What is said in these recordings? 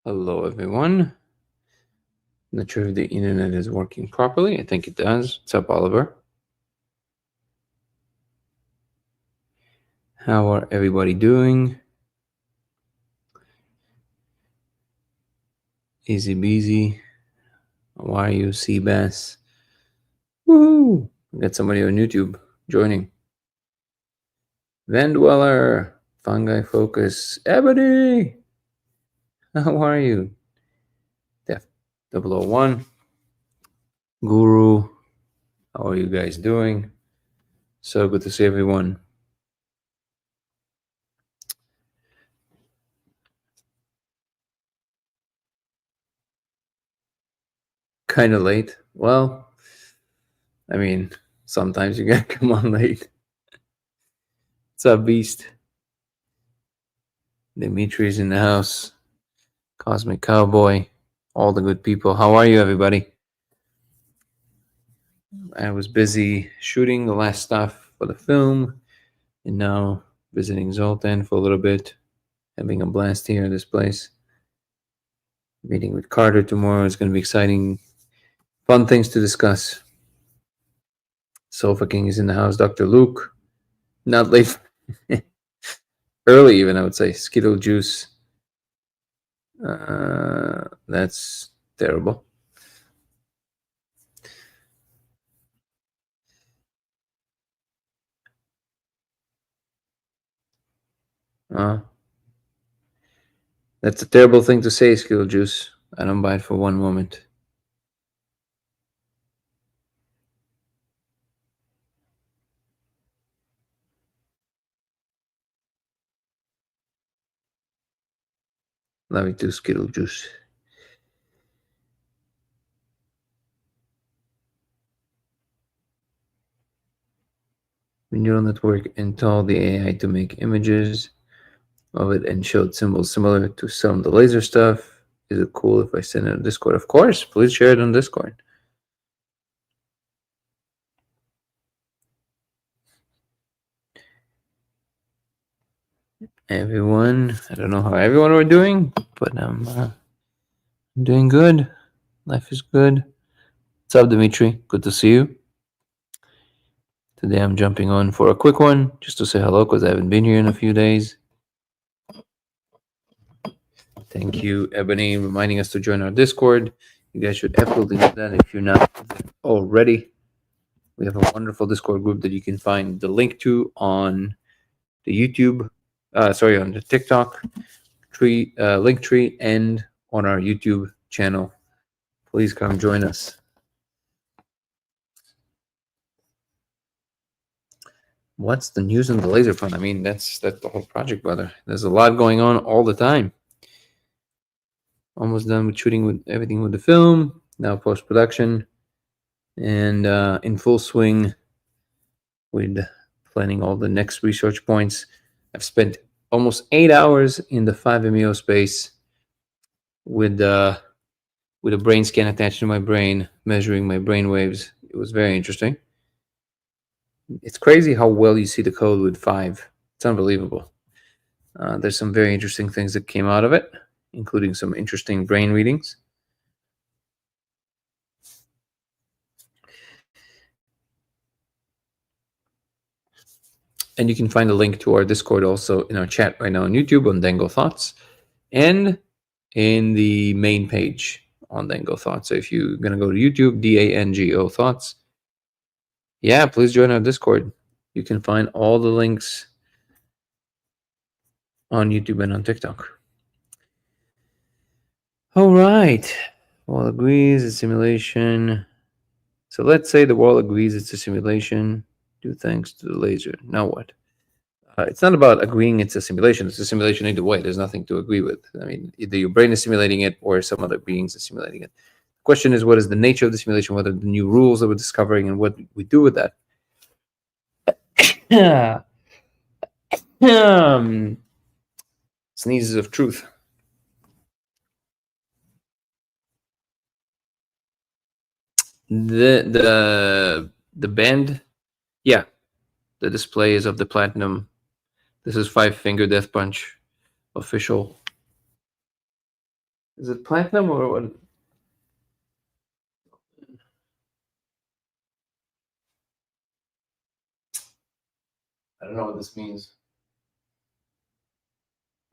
Hello, everyone. Not sure if the internet is working properly. I think it does. What's up, Oliver? How are everybody doing? Easy beasy. How are you, Seabass? Woohoo! Got somebody on YouTube joining. Vandweller, Fungi Focus, Ebony. How are you? Def 001, Guru. How are you guys doing? So good to see everyone. Kind of late. Well, I mean, sometimes you gotta come on late. What's up, Beast? Dimitri's in the house. Cosmic Cowboy. All the good people. How are you, everybody? I was busy shooting the last stuff for the film and now visiting Zoltan for a little bit. Having a blast here in this place. Meeting with Carter tomorrow. It's going to be exciting. Fun things to discuss. Sofa King is in the house. Dr. Luke. Not late. Early, even, I would say. Skittle Juice. That's terrible. That's a terrible thing to say, Skittle Juice. I don't buy it for one moment. Love you too, Skittle Juice. The neural network installed the AI to make images of it and showed symbols similar to some of the laser stuff. Is it cool if I send it on Discord? Of course, please share it on Discord. Everyone, I don't know how everyone are doing, but I'm doing good. Life is good. What's up, Dimitri? Good to see you. Today I'm jumping on for a quick one just to say hello because I haven't been here in a few days. Thank you, Ebony, reminding us to join our Discord. You guys should absolutely do that if you're not already. We have a wonderful Discord group that you can find the link to on the YouTube, on the TikTok link tree, and on our YouTube channel. Please come join us. What's the news on the laser front? I mean, that's the whole project, brother. There's a lot going on all the time. Almost done with shooting with everything with the film. Now post-production, and in full swing with planning all the next research points. I've spent almost 8 hours in the 5MEO space with a brain scan attached to my brain, measuring my brain waves. It was very interesting. It's crazy how well you see the code with 5. It's unbelievable. There's some very interesting things that came out of it, including some interesting brain readings. And you can find a link to our Discord also in our chat right now on YouTube on Dango Thoughts and in the main page on Dango Thoughts. So if you're going to go to YouTube, DANGO Thoughts, yeah, please join our Discord. You can find all the links on YouTube and on TikTok. All right. Wall agrees it's simulation. So let's say the wall agrees it's a simulation. Do thanks to the laser. Now what? It's not about agreeing it's a simulation. It's a simulation either way. There's nothing to agree with. I mean, either your brain is simulating it or some other beings are simulating it. The question is, what is the nature of the simulation? What are the new rules that we're discovering, and what we do with that? Sneezes of truth. The band, yeah. The display is of the platinum. This is 5 Finger Death Punch official Is it platinum or what? I don't know what this means.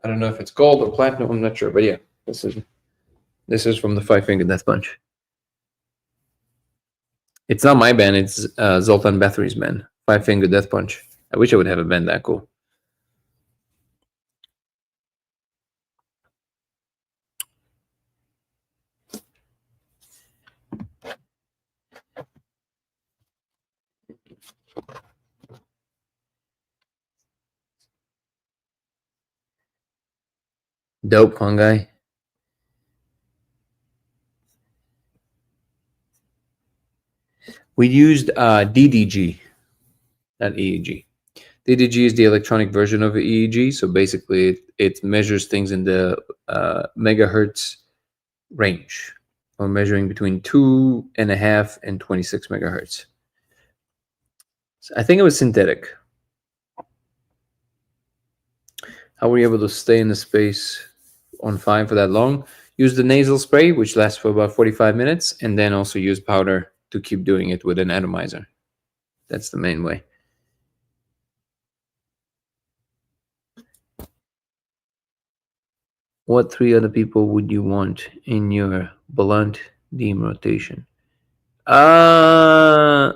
I don't know if it's gold or platinum. I'm not sure, but yeah, this is from the Five Finger Death Punch. It's not my band. It's Zoltan Bathory's band, Five Finger Death Punch. I wish I would have a band that cool. Dope fungi. We used DDG, not EEG. DDG is the electronic version of EEG. So basically, it measures things in the megahertz range. We're measuring between 2.5 and 26 megahertz. So I think it was synthetic. How were you able to stay in the space on 5 for that long? Use the nasal spray, which lasts for about 45 minutes, and then also use powder to keep doing it with an atomizer. That's the main way. What 3 other people would you want in your blunt Deem rotation? I'm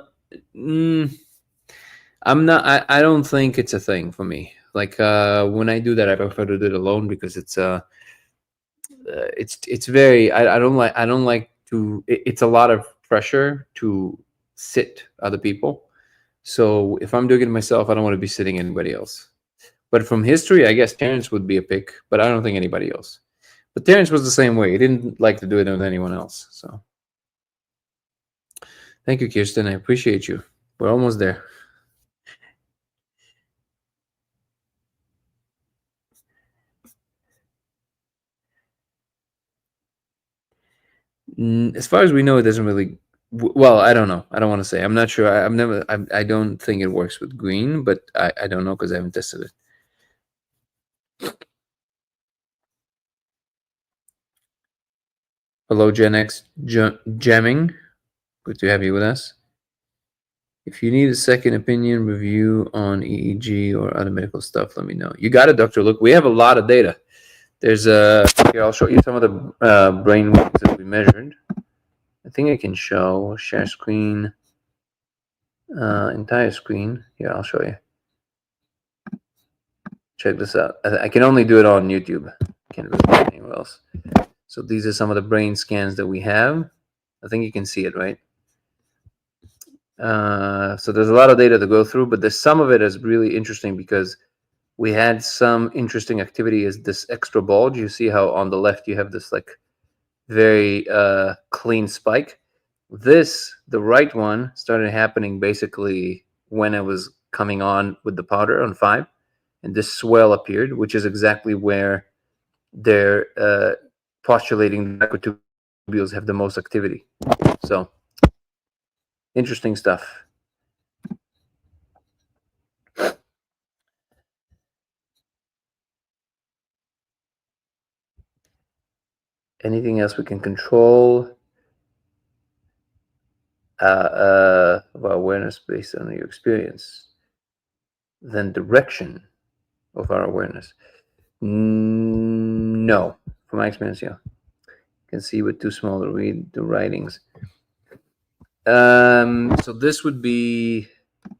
not. I don't think it's a thing for me. Like when I do that, I prefer to do it alone because it's very. I don't like to. It's a lot of pressure to sit other people. So if I'm doing it myself, I don't want to be sitting anybody else. But from history, I guess Terrence would be a pick, but I don't think anybody else. But Terrence was the same way. He didn't like to do it with anyone else. So thank you, Kirsten. I appreciate you. We're almost there. As far as we know, it doesn't really. Well, I don't know. I don't want to say. I'm not sure. I've never. I don't think it works with green, but I don't know because I haven't tested it. Hello, Gen X jamming. Good to have you with us. If you need a second opinion review on EEG or other medical stuff, let me know. You got it, Dr. Luke. We have a lot of data. There's here, I'll show you some of the brain waves that we measured. I think I can share screen, entire screen. Here, I'll show you. Check this out. I can only do it on YouTube. I can't really do it anywhere else. So these are some of the brain scans that we have. I think you can see it, right? So there's a lot of data to go through, but some of it is really interesting because we had some interesting activity is this extra bulge. You see how on the left you have this like very clean spike. The right one started happening basically when I was coming on with the powder on 5, and this swell appeared, which is exactly where they're postulating the microtubules have the most activity. So interesting stuff. Anything else we can control? Of our awareness based on your experience, then direction of our awareness. No, from my experience, yeah. You can see with too small to read the writings. So this would be,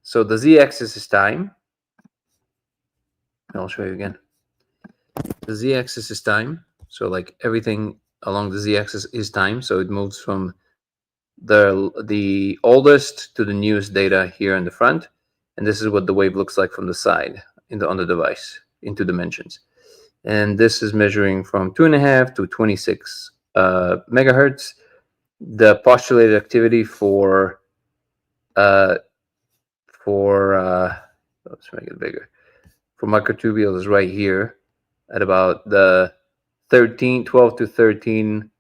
so the z-axis is time. I'll show you again. The z-axis is time. So like everything along the z-axis is time. So it moves from the oldest to the newest data here in the front, and this is what the wave looks like from the side on the device in 2 dimensions. And this is measuring from 2.5 to 26 megahertz. The postulated activity for let's make it bigger. For microtubules is right here at about the 12 to 13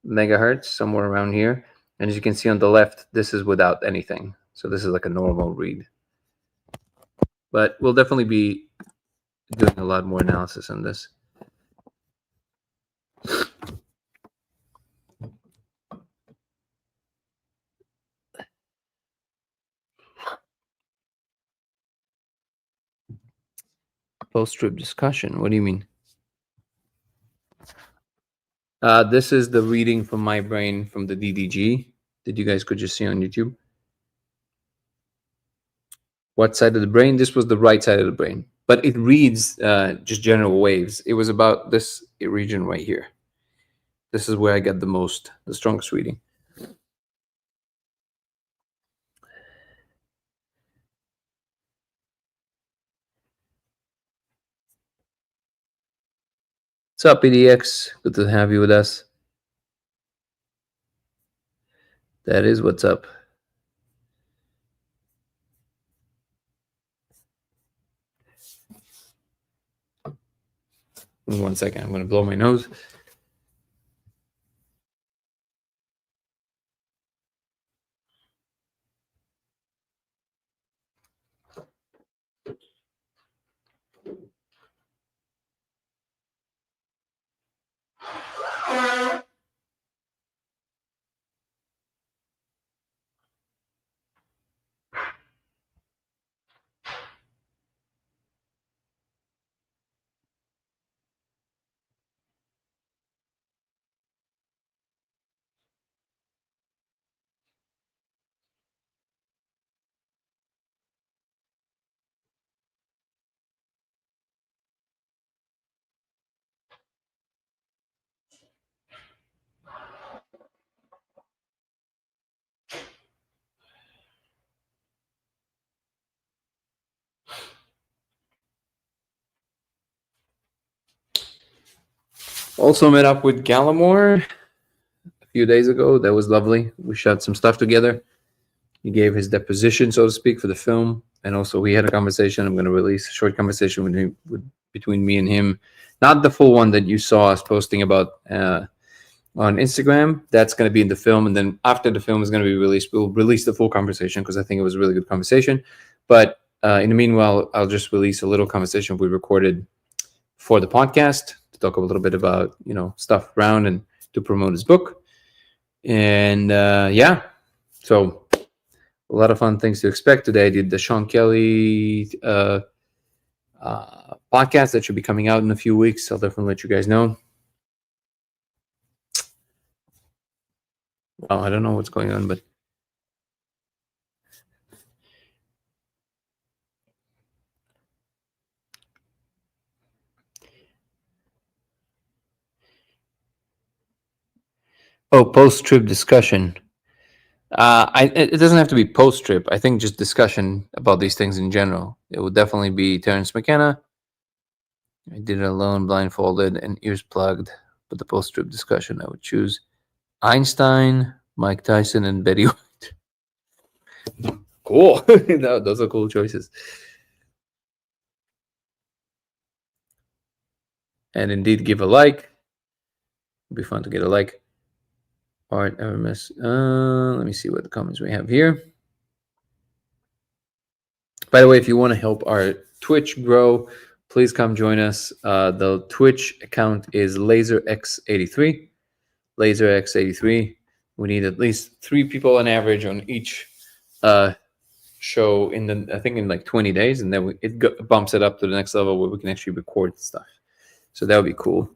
megahertz, somewhere around here. And as you can see on the left, this is without anything. So this is like a normal read. But we'll definitely be doing a lot more analysis on this. Post-trip discussion. What do you mean? This is the reading from my brain from the DDG that you guys could just see on YouTube. What side of the brain? This was the right side of the brain, but it reads just general waves. It was about this region right here. This is where I got the strongest reading. What's up, EDX? Good to have you with us. That is what's up. In 1 second, I'm going to blow my nose. Also met up with Gallimore a few days ago. That was lovely. We shot some stuff together. He gave his deposition, so to speak, for the film, and also we had a conversation. I'm going to release a short conversation between me and him, not the full one that you saw us posting about on Instagram. That's going to be in the film, and then after the film is going to be released, we'll release the full conversation because I think it was a really good conversation. But in the meanwhile, I'll just release a little conversation we recorded for the podcast to talk a little bit about stuff around and to promote his book. And yeah, so a lot of fun things to expect today. I did the Sean Kelly podcast that should be coming out in a few weeks. I'll definitely let you guys know. Well, I don't know what's going on, but post-trip discussion. It doesn't have to be post-trip. I think just discussion about these things in general. It would definitely be Terence McKenna. I did it alone, blindfolded, and ears plugged. But the post-trip discussion, I would choose Einstein, Mike Tyson, and Betty White. Cool. No, those are cool choices. And indeed, give a like. It'd be fun to get a like. Art RMS. Let me see what the comments we have here. By the way, if you want to help our Twitch grow, please come join us. The Twitch account is LaserX83. LaserX83. We need at least 3 people on average on each show in like 20 days, and then it bumps it up to the next level where we can actually record stuff. So that would be cool.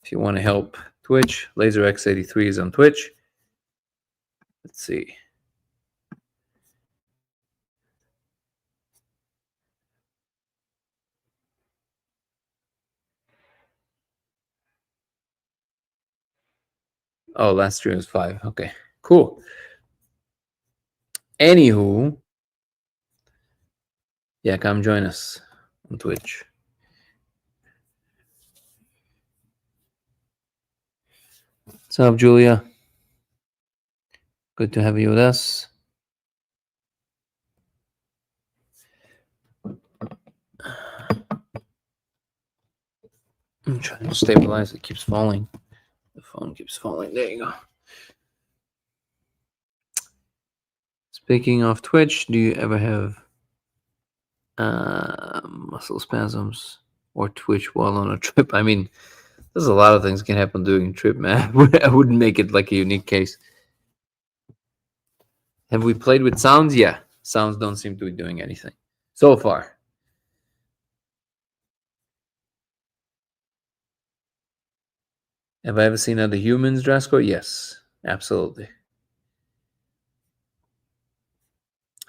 If you want to help Twitch, LaserX83 is on Twitch. Let's see. Oh, last stream was 5. Okay, cool. Anywho, yeah, come join us on Twitch. What's up, Julia? Good to have you with us. I'm trying to stabilize. It keeps falling. The phone keeps falling. There you go. Speaking of Twitch, do you ever have muscle spasms or twitch while on a trip? I mean, there's a lot of things can happen during a trip, man. I wouldn't make it like a unique case. Have we played with sounds? Yeah. Sounds don't seem to be doing anything so far. Have I ever seen other humans, Drasko? Yes, absolutely.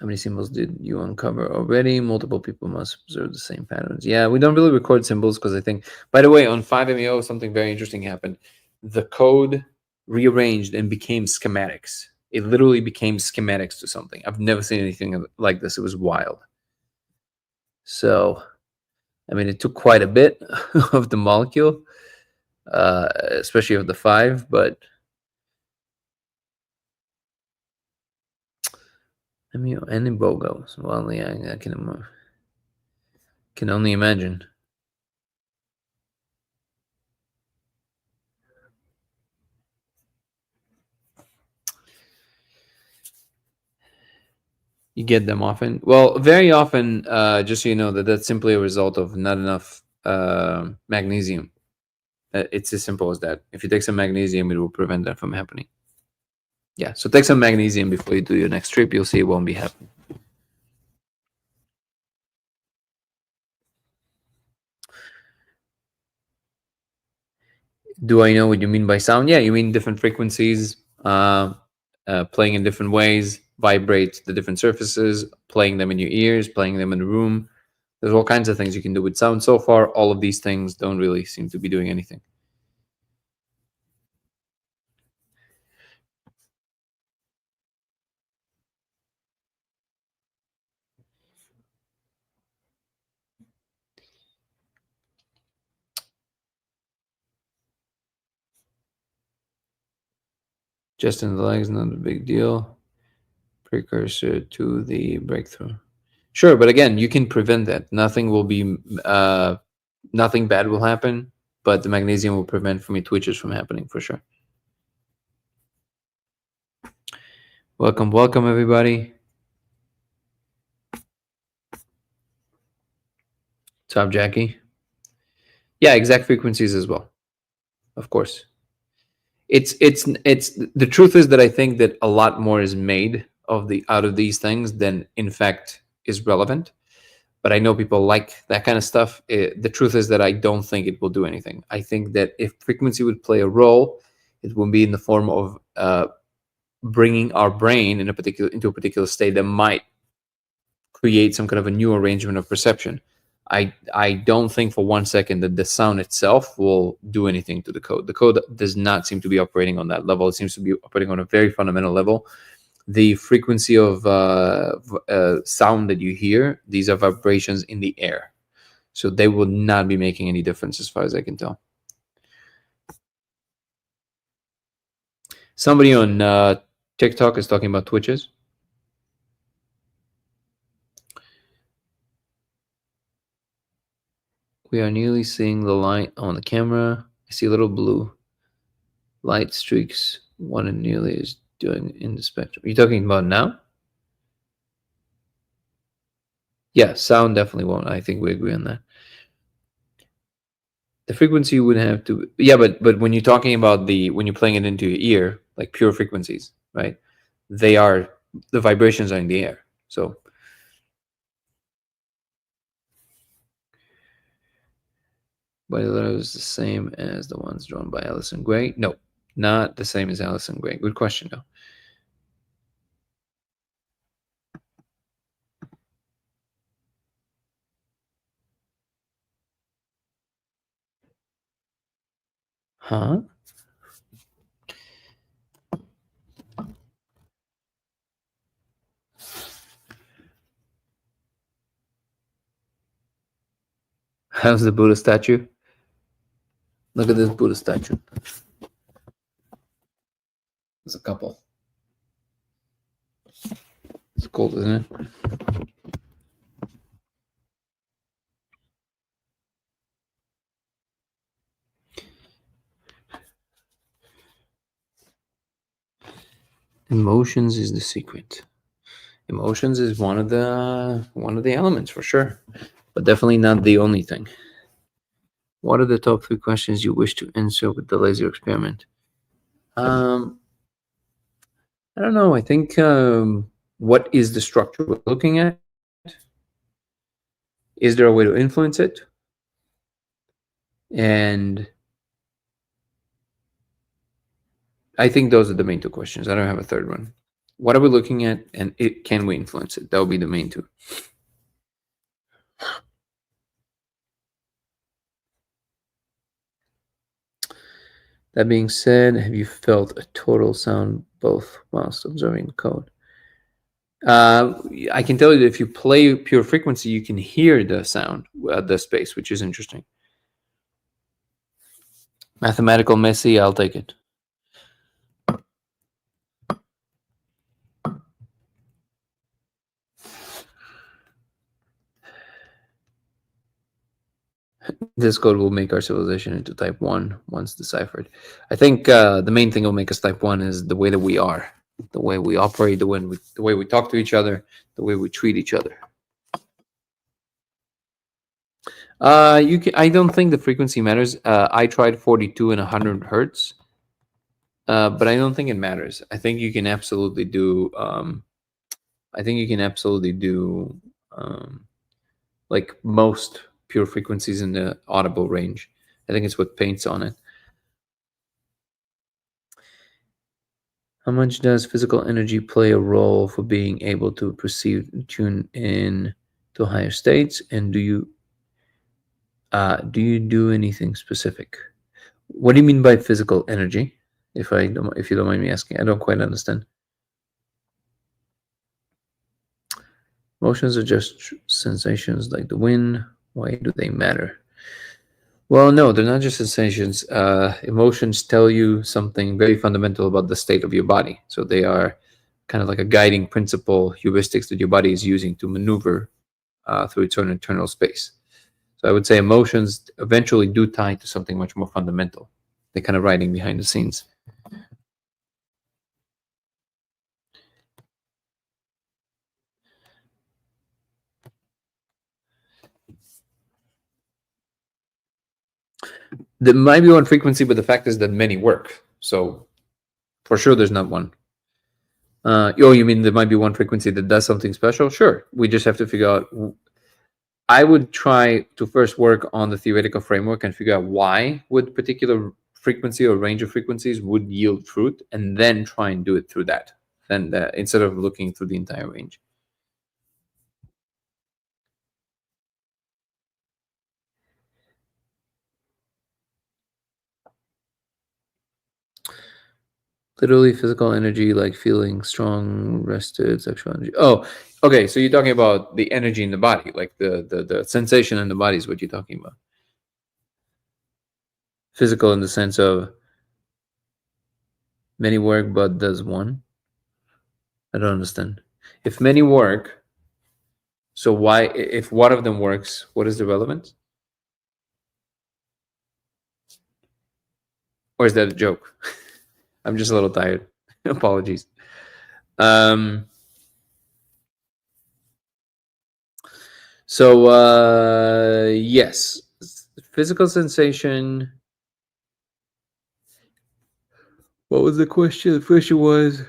How many symbols did you uncover already? Multiple people must observe the same patterns. Yeah, we don't really record symbols because I think, by the way, on 5MEO, something very interesting happened. The code rearranged and became schematics. It literally became schematics to something. I've never seen anything like this. It was wild. So, I mean, it took quite a bit of the molecule, especially of the 5, but I mean, any BOGOs. Well, yeah, I can only imagine. You get them often? Well, very often, just so you know, that's simply a result of not enough magnesium. It's as simple as that. If you take some magnesium, it will prevent that from happening. Yeah, so take some magnesium before you do your next trip. You'll see it won't be happening. Do I know what you mean by sound? Yeah, you mean different frequencies, playing in different ways, vibrate the different surfaces, playing them in your ears, playing them in the room. There's all kinds of things you can do with sound. So far, all of these things don't really seem to be doing anything. Just in the legs, not a big deal. Precursor to the breakthrough. Sure, but again, you can prevent that. Nothing will be, nothing bad will happen, but the magnesium will prevent from your twitches from happening for sure. Welcome, welcome, everybody. What's up, Jackie? Yeah, exact frequencies as well, of course. It's the truth is that I think that a lot more is made of out of these things than in fact is relevant. But I know people like that kind of stuff. The truth is that I don't think it will do anything. I think that if frequency would play a role, it will be in the form of bringing our brain into a particular state that might create some kind of a new arrangement of perception. I don't think for 1 second that the sound itself will do anything to the code. The code does not seem to be operating on that level. It seems to be operating on a very fundamental level. The frequency of sound that you hear, these are vibrations in the air. So they will not be making any difference as far as I can tell. Somebody on TikTok is talking about twitches. We are nearly seeing the light on the camera. I see a little blue light streaks. One and nearly is doing in the spectrum. Are you talking about now? Yeah, sound definitely won't. I think we agree on that. The frequency would have to, yeah, but when you're talking about when you're playing it into your ear, like pure frequencies, right? The vibrations are in the air. So Body letter is the same as the ones drawn by Alison Gray? No, not the same as Alison Gray. Good question, though. Huh? How's the Buddha statue? Look at this Buddha statue. There's a couple. It's cool, isn't it? Emotions is the secret. Emotions is one of the elements for sure, but definitely not the only thing. What are the top 3 questions you wish to answer with the laser experiment? I don't know. I think what is the structure we're looking at? Is there a way to influence it? And I think those are the main two questions. I don't have a third one. What are we looking at, and can we influence it? That will be the main two. That being said, have you felt a total sound both whilst observing the code? I can tell you that if you play pure frequency, you can hear the sound, the space, which is interesting. Mathematical messy, I'll take it. This code will make our civilization into type 1 once deciphered. I think the main thing that will make us type 1 is the way that we are, the way we operate, the way we talk to each other, the way we treat each other. I don't think the frequency matters. I tried 42 and 100 hertz, but I don't think it matters. I think you can absolutely do. Like most pure frequencies in the audible range. I think it's what paints on it. How much does physical energy play a role for being able to perceive, tune in to higher states? And do you do anything specific? What do you mean by physical energy? If you don't mind me asking, I don't quite understand. Emotions are just sensations like the wind. Why do they matter? Well, no, they're not just sensations. Emotions tell you something very fundamental about the state of your body. So they are kind of like a guiding principle, heuristics that your body is using to maneuver through its own internal space. So I would say emotions eventually do tie to something much more fundamental. They're kind of riding behind the scenes. There might be one frequency, but the fact is that many work. So for sure, there's not one. You mean there might be one frequency that does something special? Sure. We just have to figure out. I would try to first work on the theoretical framework and figure out why would particular frequency or range of frequencies would yield fruit, and then try and do it through that. And instead of looking through the entire range. Literally physical energy, like feeling strong, rested, sexual energy. Oh, okay. So you're talking about the energy in the body, like the sensation in the body is what you're talking about. Physical in the sense of many work, but does one? I don't understand. If many work, so why, if one of them works, what is the relevance? Or is that a joke? I'm just a little tired. Apologies. So yes, physical sensation. What was the question? The question was,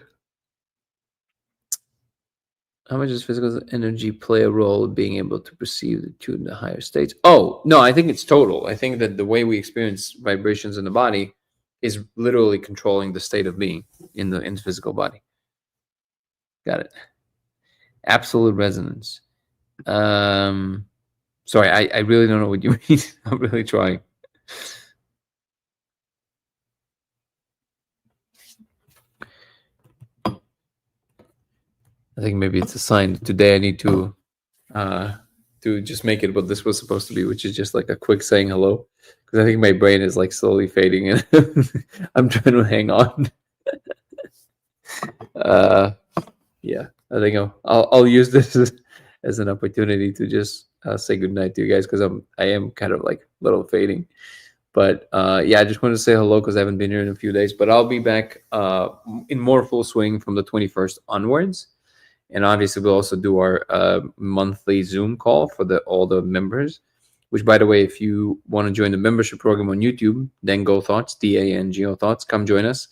how much does physical energy play a role in being able to perceive the tune the higher states? Oh, no, I think it's total. I think that the way we experience vibrations in the body is literally controlling the state of being in the physical body. Got it. Absolute resonance. Sorry, I really don't know what you mean. I'm really trying. I think maybe it's a sign that today I need to just make it what this was supposed to be, which is just like a quick saying hello. Because I think my brain is like slowly fading and I'm trying to hang on. Yeah, I think I'll use this as an opportunity to just say goodnight to you guys, because I am kind of like a little fading. But yeah, I just wanted to say hello because I haven't been here in a few days. But I'll be back in more full swing from the 21st onwards. And obviously, we'll also do our monthly Zoom call for all the members. Which, by the way, if you want to join the membership program on YouTube, Dango Thoughts, DANGO Thoughts, come join us.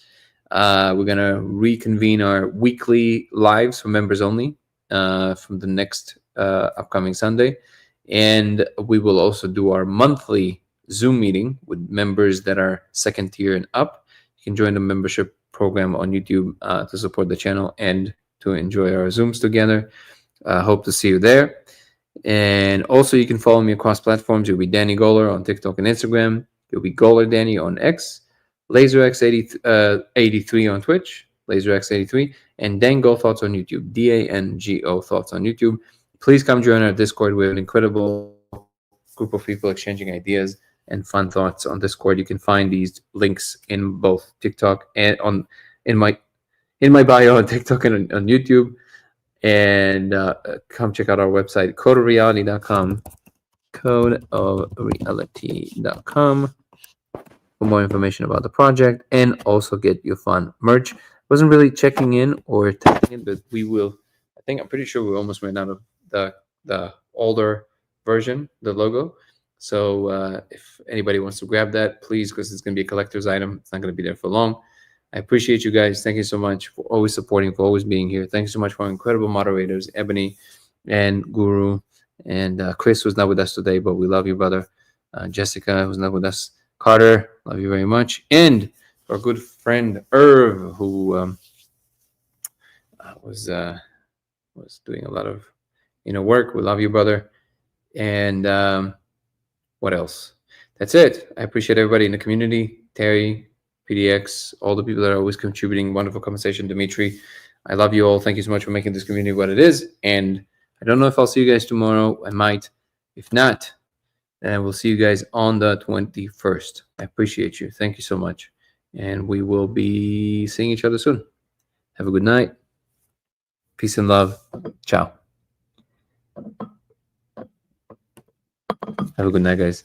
We're going to reconvene our weekly lives for members only from the next upcoming Sunday. And we will also do our monthly Zoom meeting with members that are second tier and up. You can join the membership program on YouTube to support the channel and to enjoy our Zooms together. Hope to see you there. And also, you can follow me across platforms. You'll be Danny Goller on TikTok and Instagram. You'll be Goller Danny on X, LaserX83 on Twitch, LaserX83, and Dango Thoughts on YouTube, DANGO Thoughts on YouTube. Please come join our Discord. We have an incredible group of people exchanging ideas and fun thoughts on Discord. You can find these links in both TikTok and in my bio on TikTok and on YouTube. And come check out our website, codeofreality.com, codeofreality.com, for more information about the project, and also get your fun merch. Wasn't really checking in or testing it, but we will. I'm pretty sure we almost ran out of the older version, the logo. So if anybody wants to grab that, please, because it's going to be a collector's item. It's not going to be there for long. I appreciate you guys. Thank you so much for always supporting, for always being here. Thank you so much for our incredible moderators, Ebony and Guru, and Chris, who's not with us today, but we love you, brother. Jessica, who's not with us. Carter, love you very much. And our good friend Irv, who was doing a lot of work. We love you, brother. And what else? That's it. I appreciate everybody in the community. Terry, PDX, all the people that are always contributing. Wonderful conversation. Dimitri, I love you all. Thank you so much for making this community what it is. And I don't know if I'll see you guys tomorrow. I might. If not, then we'll see you guys on the 21st. I appreciate you. Thank you so much. And we will be seeing each other soon. Have a good night. Peace and love. Ciao. Have a good night, guys.